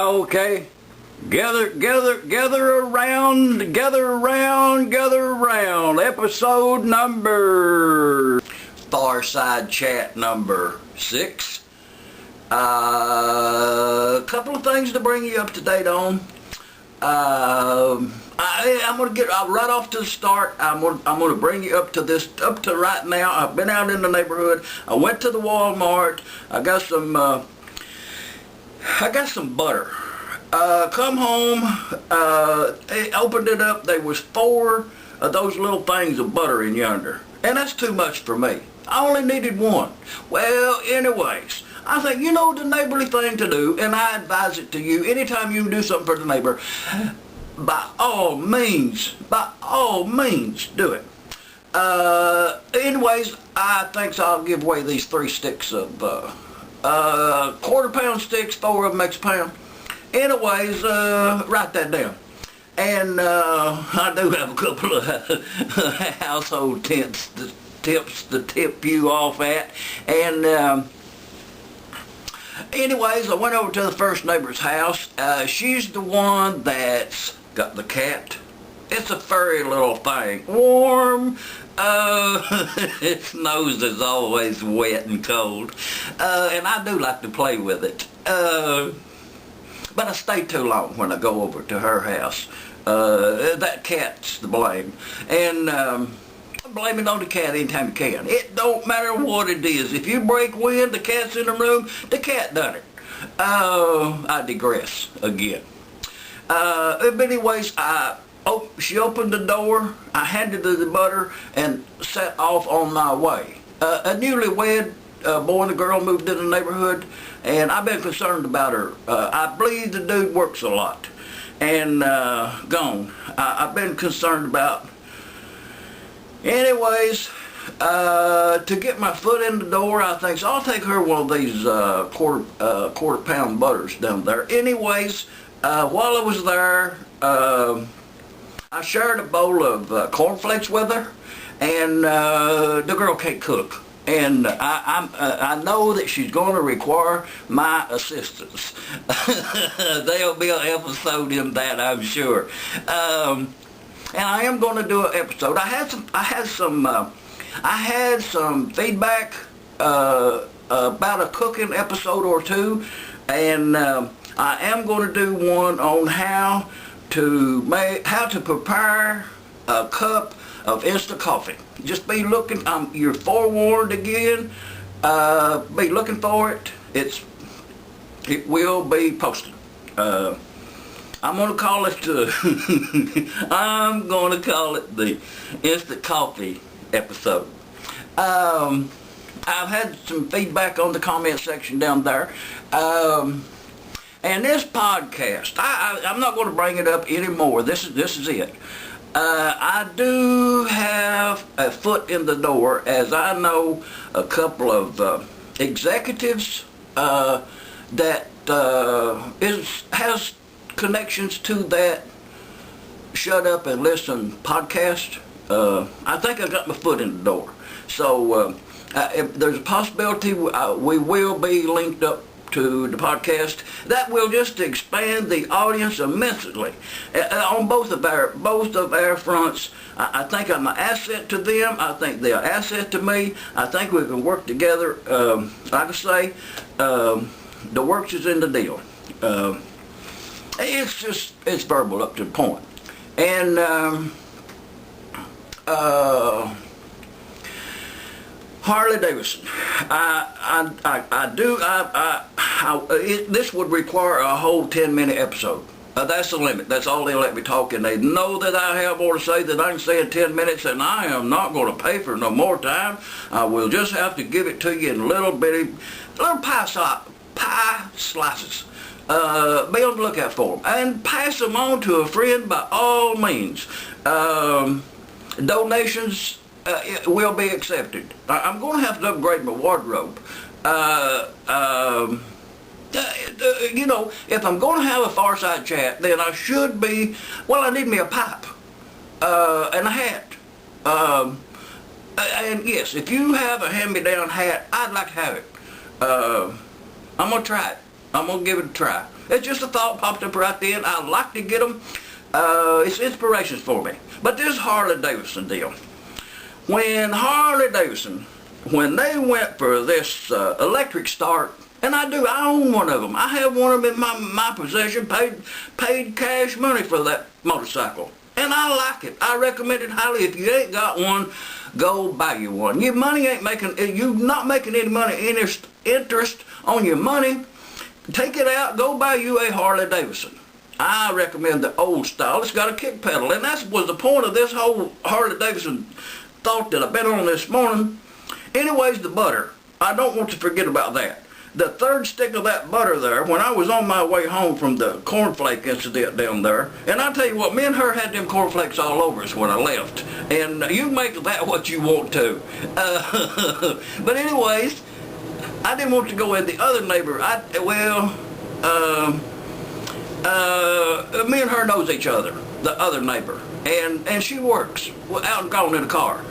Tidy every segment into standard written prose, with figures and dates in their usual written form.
Okay, gather around. Episode number Fireside Chat number 6. A couple of things to bring you up to date on. I'm gonna get right off to the start. I'm gonna bring you up to right now. I've been out in the neighborhood. I went to the Walmart. I got some butter. Come home, opened it up. There was 4 of those little things of butter in yonder, and that's too much for me. I only needed 1. Well, anyways, I think, the neighborly thing to do, and I advise it to you, anytime you can do something for the neighbor, by all means, do it. Anyways, I think I'll give away these 3 sticks of, quarter-pound sticks, 4 of them makes a pound. Anyways, write that down. And I do have a couple of household tips to tip you off at. And anyways, I went over to the first neighbor's house. She's the one that's got the cat. It's a furry little thing. Warm. Its nose is always wet and cold. And I do like to play with it. But I stay too long when I go over to her house. That cat's to blame. And blame it on the cat anytime you can. It don't matter what it is. If you break wind, the cat's in the room, the cat done it. I digress again. But anyways, she opened the door, I handed her the butter, and set off on my way. A newlywed boy and a girl moved in the neighborhood, and I've been concerned about her. I believe the dude works a lot, and gone. I've been concerned about. Anyways, to get my foot in the door, I think, so I'll take her one of these quarter pound butters down there. Anyways, while I was there, I shared a bowl of cornflakes with her, and the girl can't cook. And I know that she's going to require my assistance. There'll be an episode in that, I'm sure. And I am going to do an episode. I had some feedback about a cooking episode or 2, and I am going to do one on how to prepare a cup of instant coffee. Just be looking, you're forewarned again, be looking for it. It will be posted. I'm going to call it the instant coffee episode. I've had some feedback on the comment section down there. And this podcast, I'm not going to bring it up anymore. This is it. I do have a foot in the door, as I know a couple of executives that has connections to that Shut Up and Listen podcast. I think I got my foot in the door. So if there's a possibility we will be linked up to the podcast. That will just expand the audience immensely on both of our fronts. I think I'm an asset to them. I think they're an asset to me. I think we can work together. Like I say, the works is in the deal. It's verbal up to the point. And Harley Davidson. This would require a whole 10-minute episode. That's the limit. That's all they let me talk, and they know that I have more to say than I can say in 10 minutes, and I am not going to pay for no more time. I will just have to give it to you in little pie slices. Be on the lookout for them, and pass them on to a friend by all means. Donations will be accepted. I'm going to have to upgrade my wardrobe. If I'm going to have a Fireside Chat, then I should be, I need me a pipe and a hat. And yes, if you have a hand-me-down hat, I'd like to have it. I'm going to try it. I'm going to give it a try. It's just a thought popped up right then. I'd like to get them. It's inspirations for me. But this Harley Davidson deal. When Harley Davidson, when they went for this electric start, and I own one of them. I have one of them in my possession, paid cash money for that motorcycle. And I like it. I recommend it highly. If you ain't got one, go buy you one. Your money ain't making, you're not making any money, interest on your money. Take it out, go buy you a Harley Davidson. I recommend the old style. It's got a kick pedal, and that was the point of this whole Harley Davidson thought that I've been on this morning. Anyways, the butter. I don't want to forget about that. The third stick of that butter there, when I was on my way home from the cornflake incident down there, and I tell you what, me and her had them cornflakes all over us when I left. And you make that what you want to. But anyways, I didn't want to go with the other neighbor. Me and her knows each other, the other neighbor. And she works out and gone in a car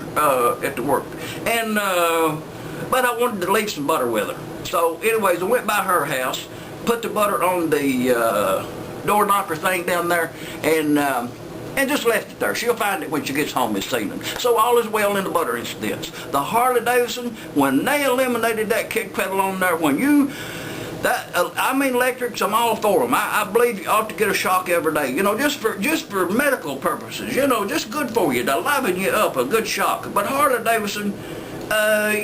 at the work. And but I wanted to leave some butter with her. So anyways, I went by her house, put the butter on the door knocker thing down there, and just left it there. She'll find it when she gets home this evening. So all is well in the butter incidents. The Harley Davidson, when they eliminated that kick pedal on there, I mean electrics, I'm all for them. I believe you ought to get a shock every day. You know, just for medical purposes. You know, just good for you to liven you up, a good shock. But Harley Davidson,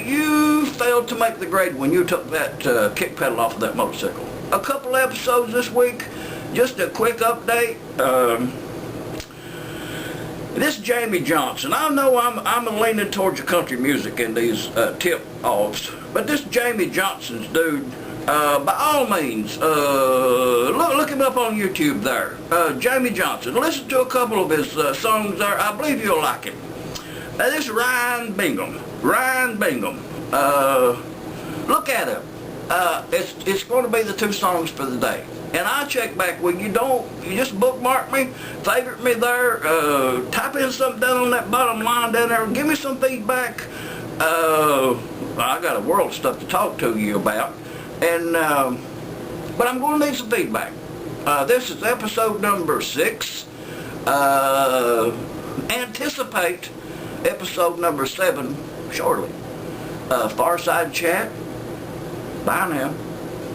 you failed to make the grade when you took that kick pedal off of that motorcycle. A couple episodes this week, just a quick update. This Jamie Johnson, I know I'm leaning towards your country music in these tip-offs, but this Jamie Johnson's dude, by all means, look him up on YouTube there. Jamie Johnson. Listen to a couple of his songs there. I believe you'll like him. This Ryan Bingham. Look at him. It's going to be the 2 songs for the day. And I check back when you just bookmark me, favorite me there, type in something down on that bottom line down there, give me some feedback. I got a world of stuff to talk to you about. And but I'm going to need some feedback. This is episode number 6. Anticipate episode number 7 shortly. Fireside chat. Bye now.